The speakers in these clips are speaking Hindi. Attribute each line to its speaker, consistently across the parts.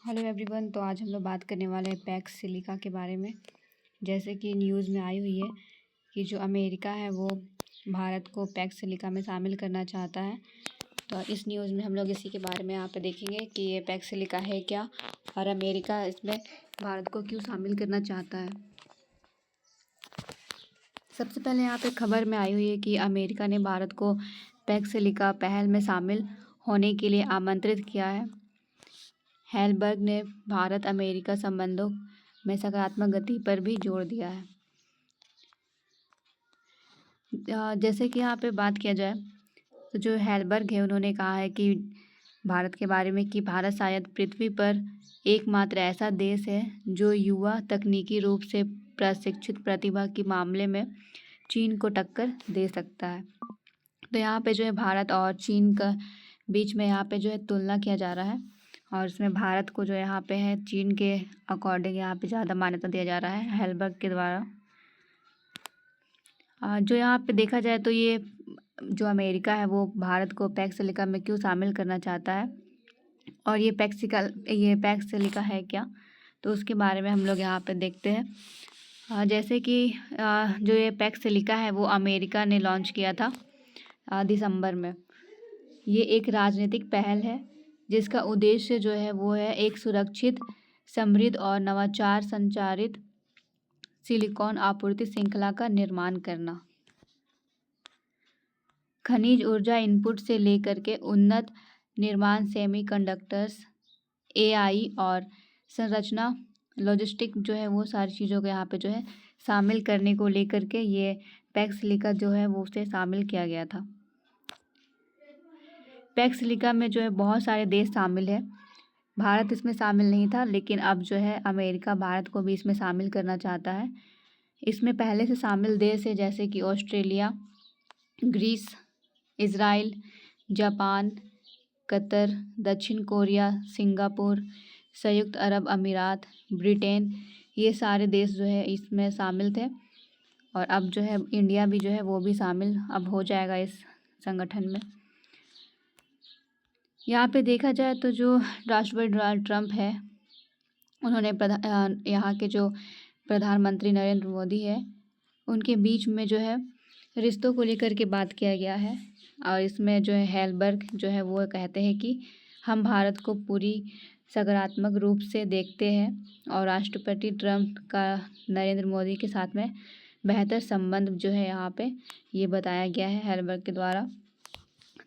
Speaker 1: Hello everyone. तो आज हम लोग बात करने वाले हैं पैक्स सिलिका के बारे में। जैसे कि न्यूज़ में आई हुई है कि जो अमेरिका है वो भारत को पैक्स सिलिका में शामिल करना चाहता है। तो इस न्यूज़ में हम लोग इसी के बारे में यहाँ पे देखेंगे कि ये पैक्स सिलिका है क्या और अमेरिका इसमें भारत को क्यों शामिल करना चाहता है। सबसे पहले यहाँ पे खबर में आई हुई है कि अमेरिका ने भारत को पैक्स सिलिका पहल में शामिल होने के लिए आमंत्रित किया है। हेलबर्ग ने भारत अमेरिका संबंधों में सकारात्मक गति पर भी जोर दिया है। जैसे कि यहाँ पे बात किया जाए तो जो हेलबर्ग है उन्होंने कहा है कि भारत के बारे में कि भारत शायद पृथ्वी पर एकमात्र ऐसा देश है जो युवा तकनीकी रूप से प्रशिक्षित प्रतिभा के मामले में चीन को टक्कर दे सकता है। तो यहाँ पे जो है भारत और चीन का बीच में यहाँ पे जो है तुलना किया जा रहा है और इसमें भारत को जो यहाँ पे है चीन के अकॉर्डिंग यहाँ पे ज़्यादा मान्यता दिया जा रहा है हेलबर्ग के द्वारा। जो यहाँ पे देखा जाए तो ये जो अमेरिका है वो भारत को पैक्स सिलिका में क्यों शामिल करना चाहता है और ये पैक्स सिलिका है क्या, तो उसके बारे में हम लोग यहाँ पे देखते हैं। जैसे कि जो ये पैक्स सिलिका है वो अमेरिका ने लॉन्च किया था दिसंबर में। ये एक राजनीतिक पहल है जिसका उद्देश्य जो है वो है एक सुरक्षित, समृद्ध और नवाचार संचारित सिलिकॉन आपूर्ति श्रृंखला का निर्माण करना। खनिज ऊर्जा इनपुट से लेकर के उन्नत निर्माण, सेमीकंडक्टर्स, एआई और संरचना, लॉजिस्टिक जो है वो सारी चीज़ों को यहाँ पे जो है शामिल करने को लेकर के ये पैक्स सिलिका जो है वो उसे शामिल किया गया था। पैक्स सिलिका में जो है बहुत सारे देश शामिल है। भारत इसमें शामिल नहीं था, लेकिन अब जो है अमेरिका भारत को भी इसमें शामिल करना चाहता है। इसमें पहले से शामिल देश है जैसे कि Australia, Greece, Israel, Japan, Qatar, दक्षिण कोरिया, सिंगापुर, संयुक्त अरब अमीरात, ब्रिटेन। ये सारे देश जो है इसमें शामिल थे और अब जो है इंडिया भी जो है वो भी शामिल अब हो जाएगा इस संगठन में। यहाँ पे देखा जाए तो जो राष्ट्रपति डोनाल्ड ट्रंप है उन्होंने यहाँ के जो प्रधानमंत्री नरेंद्र मोदी है उनके बीच में जो है रिश्तों को लेकर के बात किया गया है और इसमें जो है हेलबर्ग जो है वो कहते हैं कि हम भारत को पूरी सकारात्मक रूप से देखते हैं और राष्ट्रपति ट्रंप का नरेंद्र मोदी के साथ में बेहतर संबंध जो है यहाँ पे ये बताया गया है हेलबर्ग के द्वारा।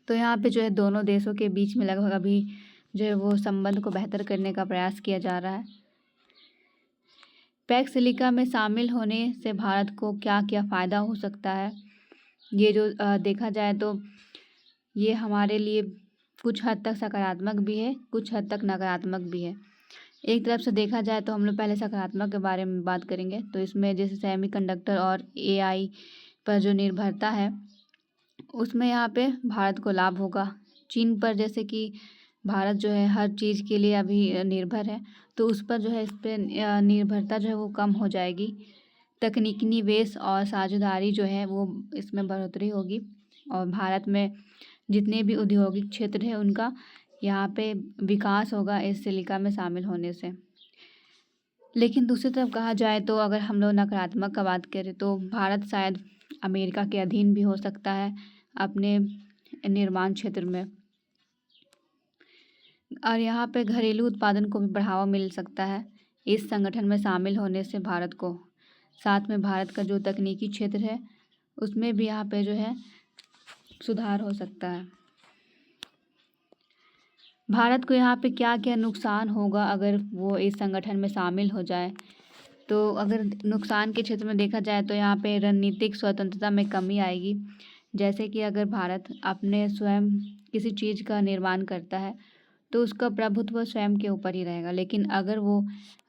Speaker 1: तो यहाँ पे जो है दोनों देशों के बीच में लगभग अभी जो है वो संबंध को बेहतर करने का प्रयास किया जा रहा है। पैक्स सिलिका में शामिल होने से भारत को क्या क्या फ़ायदा हो सकता है, ये जो देखा जाए तो ये हमारे लिए कुछ हद तक सकारात्मक भी है, कुछ हद तक नकारात्मक भी है। एक तरफ से देखा जाए तो हम लोग पहले सकारात्मक के बारे में बात करेंगे। तो इसमें जैसे सेमीकंडक्टर और एआई पर जो निर्भरता है उसमें यहाँ पे भारत को लाभ होगा। चीन पर जैसे कि भारत जो है हर चीज़ के लिए अभी निर्भर है, तो उस पर जो है इस पर निर्भरता जो है वो कम हो जाएगी। तकनीकी निवेश और साझेदारी जो है वो इसमें बढ़ोतरी होगी और भारत में जितने भी औद्योगिक क्षेत्र है उनका यहाँ पे विकास होगा इस सिलिका में शामिल होने से। लेकिन दूसरी तरफ कहा जाए तो अगर हम लोग नकारात्मक का बात करें तो भारत शायद अमेरिका के अधीन भी हो सकता है अपने निर्माण क्षेत्र में और यहाँ पे घरेलू उत्पादन को भी बढ़ावा मिल सकता है इस संगठन में शामिल होने से भारत को। साथ में भारत का जो तकनीकी क्षेत्र है उसमें भी यहाँ पे जो है सुधार हो सकता है। भारत को यहाँ पे क्या क्या नुकसान होगा अगर वो इस संगठन में शामिल हो जाए, तो अगर नुकसान के क्षेत्र में देखा जाए तो यहाँ पे रणनीतिक स्वतंत्रता में कमी आएगी। जैसे कि अगर भारत अपने स्वयं किसी चीज़ का निर्माण करता है तो उसका प्रभुत्व स्वयं के ऊपर ही रहेगा, लेकिन अगर वो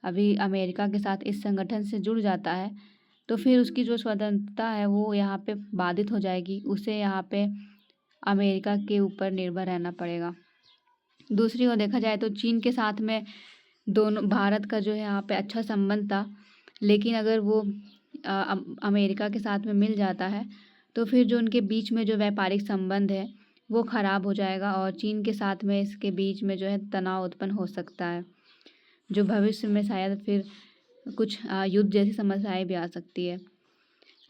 Speaker 1: अभी अमेरिका के साथ इस संगठन से जुड़ जाता है तो फिर उसकी जो स्वतंत्रता है वो यहाँ पे बाधित हो जाएगी। उसे यहाँ पे अमेरिका के ऊपर निर्भर रहना पड़ेगा। दूसरी ओर देखा जाए तो चीन के साथ में दोनों भारत का जो है यहाँ पे अच्छा संबंध था, लेकिन अगर वो अमेरिका के साथ में मिल जाता है तो फिर जो उनके बीच में जो व्यापारिक संबंध है वो ख़राब हो जाएगा और चीन के साथ में इसके बीच में जो है तनाव उत्पन्न हो सकता है। जो भविष्य में शायद फिर कुछ युद्ध जैसी समस्याएं भी आ सकती है।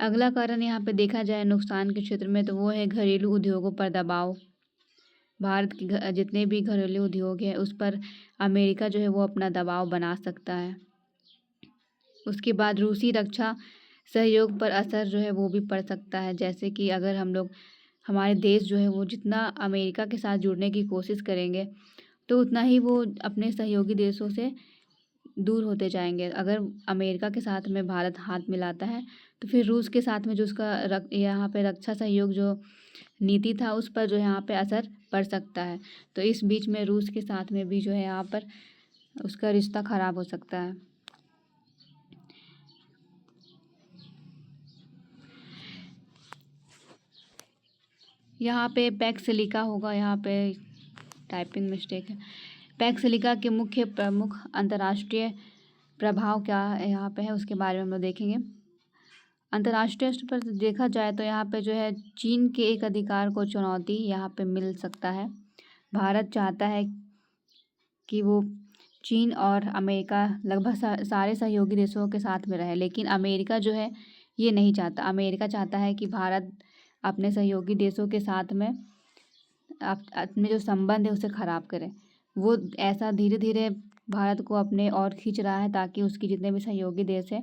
Speaker 1: अगला कारण यहाँ पे देखा जाए नुकसान के क्षेत्र में, तो वो है घरेलू उद्योगों पर दबाव। भारत के जितने भी घरेलू उद्योग हैं उस पर अमेरिका जो है वो अपना दबाव बना सकता है। उसके बाद रूसी रक्षा सहयोग पर असर जो है वो भी पड़ सकता है। जैसे कि अगर हम लोग, हमारे देश जो है वो जितना अमेरिका के साथ जुड़ने की कोशिश करेंगे तो उतना ही वो अपने सहयोगी देशों से दूर होते जाएंगे। अगर अमेरिका के साथ में भारत हाथ मिलाता है तो फिर रूस के साथ में जो उसका यहाँ पे रक्षा सहयोग जो नीति था उस पर जो यहाँ पे असर पड़ सकता है। तो इस बीच में रूस के साथ में भी जो है यहाँ पर उसका रिश्ता खराब हो सकता है। यहाँ पे पैक्सिलिका होगा, यहाँ पे टाइपिंग मिस्टेक है। पैक्सिलिका के मुख्य प्रमुख अंतर्राष्ट्रीय प्रभाव क्या यहाँ पे है उसके बारे में हम लोग देखेंगे। अंतर्राष्ट्रीय स्तर पर देखा जाए तो यहाँ पे जो है चीन के एक अधिकार को चुनौती यहाँ पे मिल सकता है। भारत चाहता है कि वो चीन और अमेरिका लगभग सारे सहयोगी देशों के साथ में रहे, लेकिन अमेरिका जो है ये नहीं चाहता। अमेरिका चाहता है कि भारत अपने सहयोगी देशों के साथ में अपने जो संबंध है उसे ख़राब करे। वो ऐसा धीरे धीरे भारत को अपने और खींच रहा है ताकि उसकी जितने भी सहयोगी देश हैं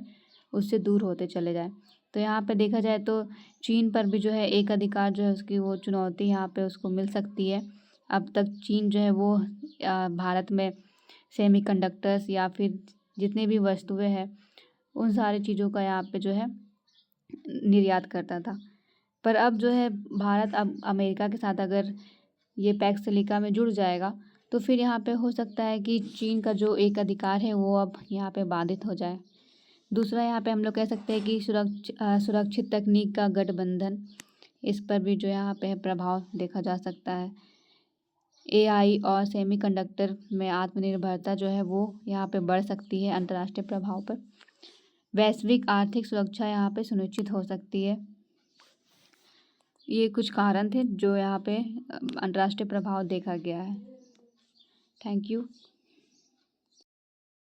Speaker 1: उससे दूर होते चले जाए। तो यहाँ पे देखा जाए तो चीन पर भी जो है एक अधिकार जो है उसकी वो चुनौती यहाँ पे उसको मिल सकती है। अब तक चीन जो है वो भारत में सेमीकंडक्टर्स या फिर जितनी भी वस्तुएं हैं उन सारी चीज़ों का यहाँ पे जो है निर्यात करता था। पर अब जो है भारत अब अमेरिका के साथ अगर ये पैक्सिलिका में जुड़ जाएगा तो फिर यहाँ पे हो सकता है कि चीन का जो एक अधिकार है वो अब यहाँ पे बाधित हो जाए। दूसरा यहाँ पे हम लोग कह सकते हैं कि सुरक्षित तकनीक का गठबंधन, इस पर भी जो यहाँ पे प्रभाव देखा जा सकता है। एआई और सेमीकंडक्टर में आत्मनिर्भरता जो है वो यहाँ पे बढ़ सकती है अंतर्राष्ट्रीय प्रभाव पर। वैश्विक आर्थिक सुरक्षा यहाँ पे सुनिश्चित हो सकती है। ये कुछ कारण थे जो यहाँ पे अंतर्राष्ट्रीय प्रभाव देखा गया है। Thank you.